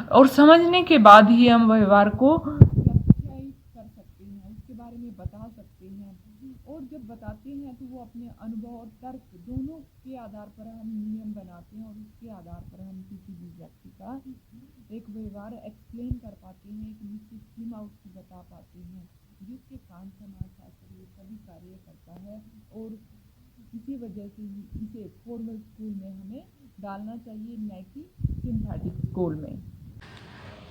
और समझने के बाद ही हम व्यवहार को व्याख्यायित कर सकते हैं, उसके बारे में बता सकते हैं, और जब बता बनाते हैं तो वो अपने अनुभव और तर्क दोनों के आधार पर हम नियम बनाते हैं और उसके आधार पर हम किसी भी व्यक्ति का एक व्यवहार एक्सप्लेन कर पाते हैं, एक निश्चित सीमा उसकी बता पाते हैं, जिसके कारण समाजशास्त्र ये सभी कार्य करता है। और इसी वजह से इसे फॉर्मल स्कूल में हमें डालना चाहिए, न कि सिंथेटिक स्कूल में।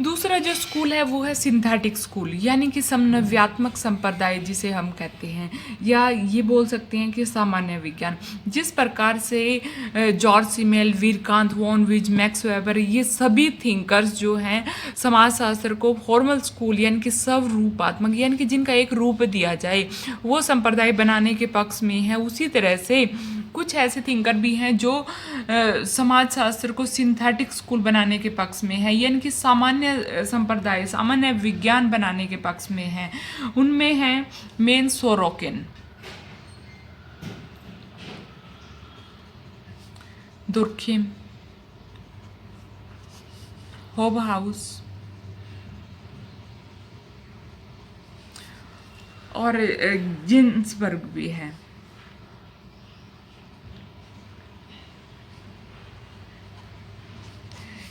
दूसरा जो स्कूल है वो है सिंथेटिक स्कूल, यानी कि समन्वयात्मक संप्रदाय जिसे हम कहते हैं, या ये बोल सकते हैं कि सामान्य विज्ञान। जिस प्रकार से George Simmel, Vierkandt, von Wiese, Max Weber, ये सभी थिंकर्स जो हैं समाजशास्त्र को फॉर्मल स्कूल यानी कि स्वरूपात्मक यानी कि जिनका एक रूप दिया जाए वो संप्रदाय बनाने के पक्ष में है, उसी तरह से कुछ ऐसे थिंकर भी हैं जो समाजशास्त्र को सिंथेटिक स्कूल बनाने के पक्ष में है, यानी कि सामान्य संप्रदाय, सामान्य विज्ञान बनाने के पक्ष में है। उनमें हैं मेन सोरोकिन, दुर्खिम, होबहाउस और जिन्सबर्ग भी है।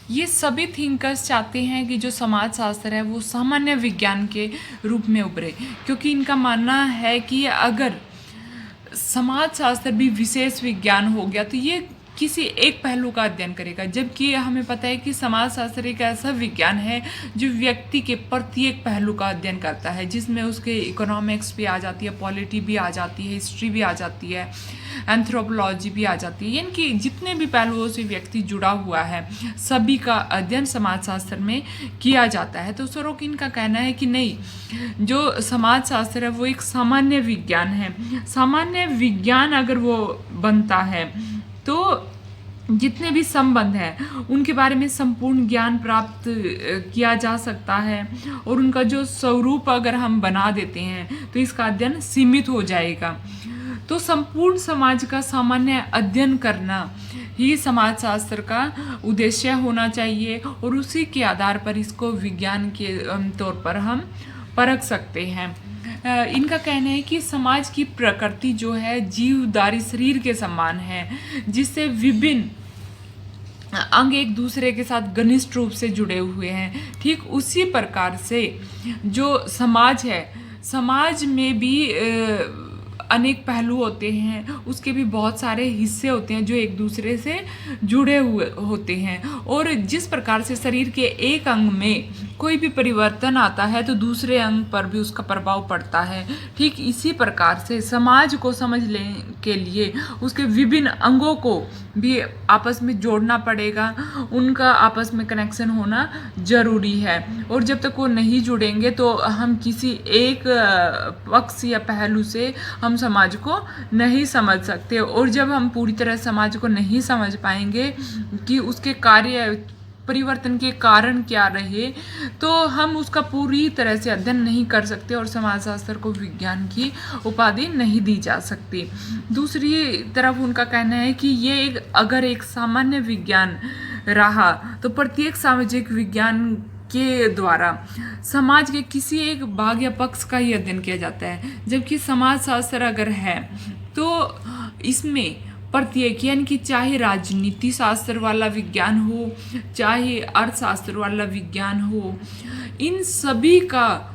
ये सभी थिंकर्स चाहते हैं कि जो समाजशास्त्र है वो सामान्य विज्ञान के रूप में उभरे, क्योंकि इनका मानना है कि अगर समाजशास्त्र भी विशेष विज्ञान हो गया तो ये किसी एक पहलू का अध्ययन करेगा, जबकि हमें पता है कि समाजशास्त्र एक ऐसा विज्ञान है जो व्यक्ति के प्रत्येक पहलू का अध्ययन करता है, जिसमें उसके इकोनॉमिक्स भी आ जाती है, पॉलिटी भी आ जाती है, हिस्ट्री भी आ जाती है, एंथ्रोपोलॉजी भी आ जाती है, यानी कि जितने भी पहलुओं से व्यक्ति जुड़ा हुआ है सभी का अध्ययन समाजशास्त्र में किया जाता है। तो सोरोकिन का कहना है कि नहीं, जो समाजशास्त्र है वो एक सामान्य विज्ञान है। सामान्य विज्ञान अगर वो बनता है तो जितने भी संबंध हैं उनके बारे में संपूर्ण ज्ञान प्राप्त किया जा सकता है, और उनका जो स्वरूप अगर हम बना देते हैं तो इसका अध्ययन सीमित हो जाएगा। तो संपूर्ण समाज का सामान्य अध्ययन करना ही समाजशास्त्र का उद्देश्य होना चाहिए, और उसी के आधार पर इसको विज्ञान के तौर पर हम परख सकते हैं। इनका कहना है कि समाज की प्रकृति जो है जीवधारी शरीर के समान है, जिससे विभिन्न अंग एक दूसरे के साथ घनिष्ठ रूप से जुड़े हुए हैं। ठीक उसी प्रकार से जो समाज है, समाज में भी अनेक पहलू होते हैं, उसके भी बहुत सारे हिस्से होते हैं जो एक दूसरे से जुड़े हुए होते हैं, और जिस प्रकार से शरीर के एक अंग में कोई भी परिवर्तन आता है तो दूसरे अंग पर भी उसका प्रभाव पड़ता है। ठीक इसी प्रकार से समाज को समझने के लिए उसके विभिन्न अंगों को भी आपस में जोड़ना पड़ेगा, उनका आपस में कनेक्शन होना जरूरी है, और जब तक वो नहीं जुड़ेंगे तो हम किसी एक पक्ष या पहलू से हम समाज को नहीं समझ सकते। और जब हम पूरी तरह समाज को नहीं समझ पाएंगे कि उसके कार्य परिवर्तन के कारण क्या रहे, तो हम उसका पूरी तरह से अध्ययन नहीं कर सकते और समाजशास्त्र को विज्ञान की उपाधि नहीं दी जा सकती। दूसरी तरफ उनका कहना है कि ये अगर एक सामान्य विज्ञान रहा तो प्रत्येक सामाजिक विज्ञान के द्वारा समाज के किसी एक भाग या पक्ष का ही अध्ययन किया जाता है, जबकि समाजशास्त्र अगर है तो इसमें प्रत्येक यानी कि चाहे राजनीति शास्त्र वाला विज्ञान हो, चाहे अर्थशास्त्र वाला विज्ञान हो, इन सभी का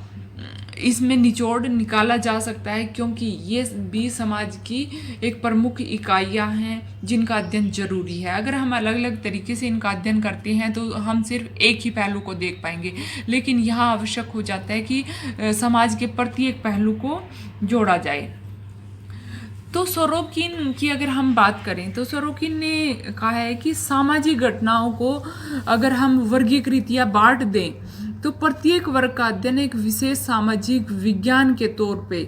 इसमें निचोड़ निकाला जा सकता है, क्योंकि ये भी समाज की एक प्रमुख इकाइयां हैं जिनका अध्ययन जरूरी है। अगर हम अलग अलग तरीके से इनका अध्ययन करते हैं तो हम सिर्फ एक ही पहलू को देख पाएंगे, लेकिन यहाँ आवश्यक हो जाता है कि समाज के प्रत्येक पहलू को जोड़ा जाए। तो सोरोकिन की अगर हम बात करें तो सोरोकिन ने कहा है कि सामाजिक घटनाओं को अगर हम वर्गीकृत या बांट दें तो प्रत्येक वर्ग का अध्ययन एक विशेष सामाजिक विज्ञान के तौर पे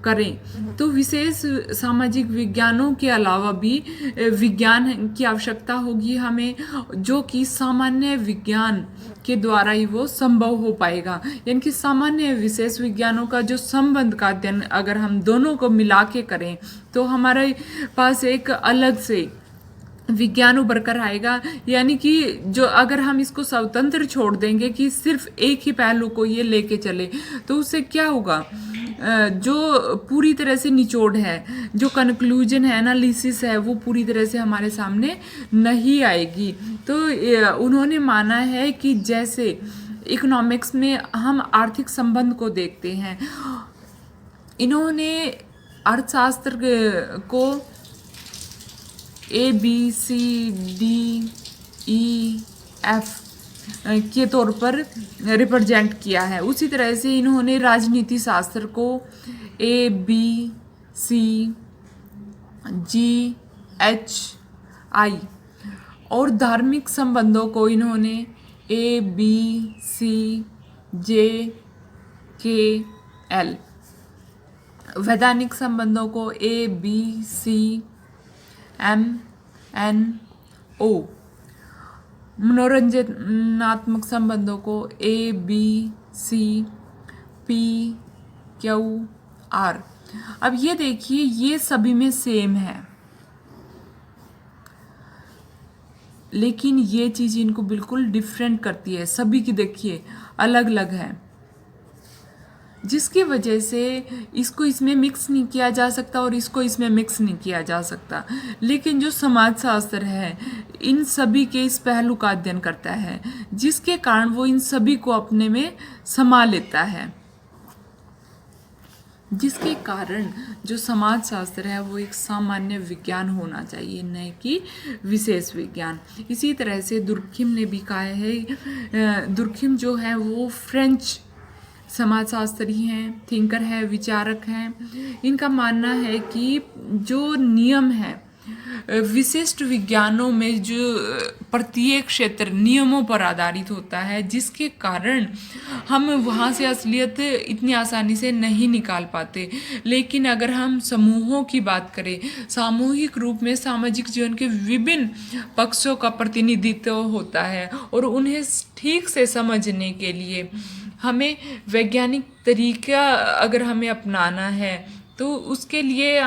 करें तो विशेष सामाजिक विज्ञानों के अलावा भी विज्ञान की आवश्यकता होगी हमें, जो कि सामान्य विज्ञान के द्वारा ही वो संभव हो पाएगा। यानी कि सामान्य विशेष विज्ञानों का जो संबंध का अध्ययन अगर हम दोनों को मिला के करें तो हमारे पास एक अलग से विज्ञान उभर कर आएगा। यानी कि जो अगर हम इसको स्वतंत्र छोड़ देंगे कि सिर्फ एक ही पहलू को ये लेके चले तो उससे क्या होगा, जो पूरी तरह से निचोड़ है, जो कंक्लूजन है, एनालिसिस है, वो पूरी तरह से हमारे सामने नहीं आएगी। तो उन्होंने माना है कि जैसे इकोनॉमिक्स में हम आर्थिक संबंध को देखते हैं, इन्होंने अर्थशास्त्र को ABCDEF के तौर पर रिप्रेजेंट किया है। उसी तरह से इन्होंने राजनीति शास्त्र को ABCGHI और धार्मिक संबंधों को इन्होंने ABCJKL, वैधानिक संबंधों को ABCMNO, मनोरंजनात्मक संबंधों को ABCPQR। अब ये देखिए, ये सभी में सेम है, लेकिन ये चीज़ इनको बिल्कुल डिफरेंट करती है। सभी की देखिए अलग अलग है, जिसकी वजह से इसको इसमें मिक्स नहीं किया जा सकता और इसको इसमें मिक्स नहीं किया जा सकता। लेकिन जो समाजशास्त्र है इन सभी के इस पहलू का अध्ययन करता है, जिसके कारण वो इन सभी को अपने में समा लेता है, जिसके कारण जो समाजशास्त्र है वो एक सामान्य विज्ञान होना चाहिए, न कि विशेष विज्ञान। इसी तरह से दुर्खिम ने भी कहा है, दुर्खिम जो है वो फ्रेंच समाजशास्त्री हैं, थिंकर हैं, विचारक हैं। इनका मानना है कि जो नियम है विशिष्ट विज्ञानों में, जो प्रत्येक क्षेत्र नियमों पर आधारित होता है, जिसके कारण हम वहाँ से असलियत इतनी आसानी से नहीं निकाल पाते। लेकिन अगर हम समूहों की बात करें, सामूहिक रूप में सामाजिक जीवन के विभिन्न पक्षों का प्रतिनिधित्व होता है, और उन्हें ठीक से समझने के लिए हमें वैज्ञानिक तरीका अगर हमें अपनाना है, तो उसके लिए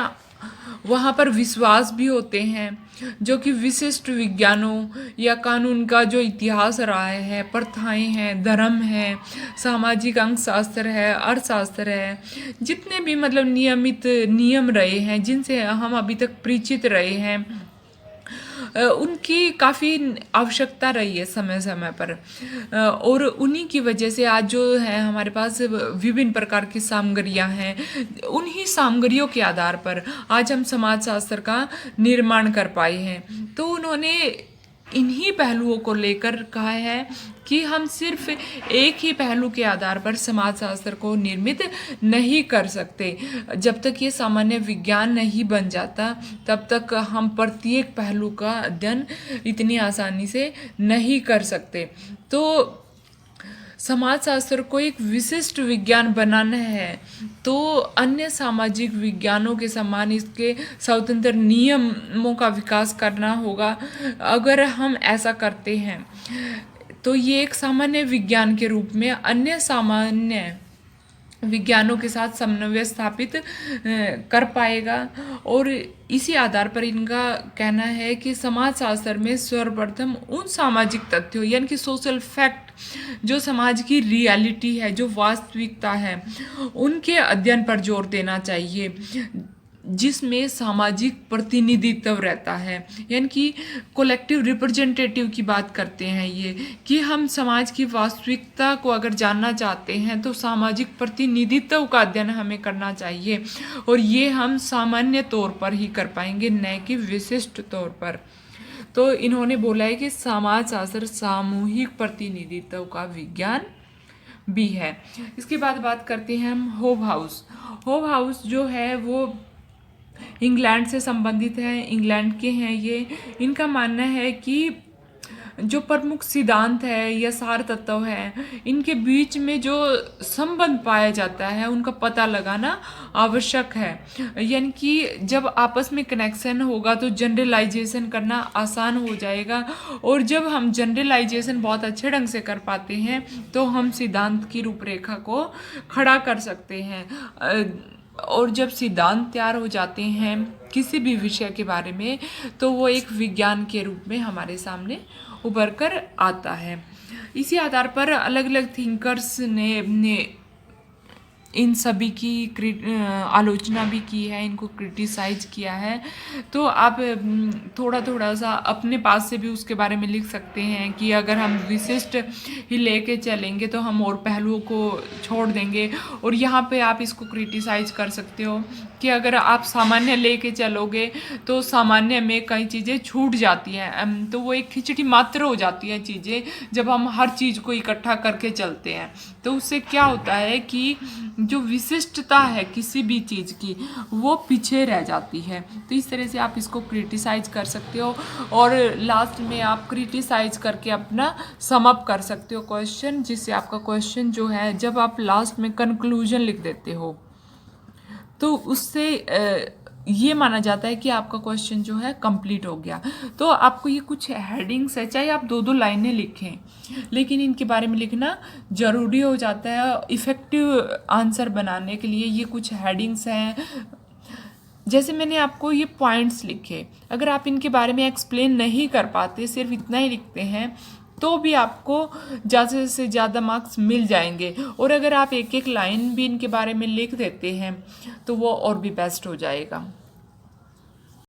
वहाँ पर विश्वास भी होते हैं, जो कि विशिष्ट विज्ञानों या कानून का जो इतिहास रहा है, प्रथाएं हैं, धर्म है, सामाजिक अंकशास्त्र है, अर्थशास्त्र है, जितने भी मतलब नियमित नियम रहे हैं, जिनसे हम अभी तक परिचित रहे हैं, उनकी काफ़ी आवश्यकता रही है समय समय पर। और उन्हीं की वजह से आज जो है हमारे पास विभिन्न प्रकार की सामग्रियां हैं, उन्हीं सामग्रियों के आधार पर आज हम समाजशास्त्र का निर्माण कर पाए हैं। तो उन्होंने इन्हीं पहलुओं को लेकर कहा है कि हम सिर्फ एक ही पहलू के आधार पर समाजशास्त्र को निर्मित नहीं कर सकते। जब तक ये सामान्य विज्ञान नहीं बन जाता, तब तक हम प्रत्येक पहलू का अध्ययन इतनी आसानी से नहीं कर सकते। तो समाजशास्त्र को एक विशिष्ट विज्ञान बनाना है, तो अन्य सामाजिक विज्ञानों के समान इसके स्वतंत्र नियमों का विकास करना होगा। अगर हम ऐसा करते हैं तो ये एक सामान्य विज्ञान के रूप में अन्य सामान्य विज्ञानों के साथ समन्वय स्थापित कर पाएगा। और इसी आधार पर इनका कहना है कि समाजशास्त्र में सर्वप्रथम उन सामाजिक तथ्यों यानी कि सोशल फैक्ट, जो समाज की रियलिटी है, जो वास्तविकता है, उनके अध्ययन पर जोर देना चाहिए, जिसमें सामाजिक प्रतिनिधित्व रहता है। यानी कि कोलेक्टिव रिप्रेजेंटेटिव की बात करते हैं ये, कि हम समाज की वास्तविकता को अगर जानना चाहते हैं तो सामाजिक प्रतिनिधित्व का अध्ययन हमें करना चाहिए, और ये हम सामान्य तौर पर ही कर पाएंगे, न कि विशिष्ट तौर पर। तो इन्होंने बोला है कि समाजशास्त्र सामूहिक प्रतिनिधित्व का विज्ञान भी है। इसके बाद बात करते हैं हम होबहाउस। होबहाउस जो है वो इंग्लैंड से संबंधित है, इंग्लैंड के हैं ये। इनका मानना है कि जो प्रमुख सिद्धांत है या सार तत्व है, इनके बीच में जो संबंध पाया जाता है उनका पता लगाना आवश्यक है। यानी कि जब आपस में कनेक्शन होगा तो जनरलाइजेशन करना आसान हो जाएगा, और जब हम जनरलाइजेशन बहुत अच्छे ढंग से कर पाते हैं तो हम सिद्धांत की रूपरेखा को खड़ा कर सकते हैं। और जब सिद्धांत तैयार हो जाते हैं किसी भी विषय के बारे में, तो वो एक विज्ञान के रूप में हमारे सामने उभर कर आता है। इसी आधार पर अलग अलग थिंकर्स ने इन सभी की आलोचना भी की है, इनको क्रिटिसाइज किया है। तो आप थोड़ा थोड़ा सा अपने पास से भी उसके बारे में लिख सकते हैं कि अगर हम विशिष्ट ही लेके चलेंगे तो हम और पहलुओं को छोड़ देंगे। और यहाँ पे आप इसको क्रिटिसाइज कर सकते हो कि अगर आप सामान्य लेके चलोगे तो सामान्य में कई चीज़ें छूट जाती हैं, तो वो एक खिचड़ी मात्र हो जाती हैं चीज़ें जब हम हर चीज़ को इकट्ठा करके चलते हैं। तो उससे क्या होता है कि जो विशिष्टता है किसी भी चीज़ की वो पीछे रह जाती है। तो इस तरह से आप इसको क्रिटिसाइज कर सकते हो और लास्ट में आप क्रिटिसाइज करके अपना सम अप कर सकते हो क्वेश्चन, जिससे आपका क्वेश्चन जो है जब आप लास्ट में कंक्लूजन लिख देते हो तो उससे ये माना जाता है कि आपका क्वेश्चन जो है कंप्लीट हो गया। तो आपको ये कुछ हेडिंग्स है, चाहे आप 2-2 लाइनें लिखें, लेकिन इनके बारे में लिखना ज़रूरी हो जाता है इफ़ेक्टिव आंसर बनाने के लिए। ये कुछ हेडिंग्स हैं, जैसे मैंने आपको ये पॉइंट्स लिखे, अगर आप इनके बारे में एक्सप्लेन नहीं कर पाते, सिर्फ इतना ही लिखते हैं, तो भी आपको ज़्यादा से ज़्यादा मार्क्स मिल जाएंगे। और अगर आप एक एक लाइन भी इनके बारे में लिख देते हैं तो वो और भी बेस्ट हो जाएगा।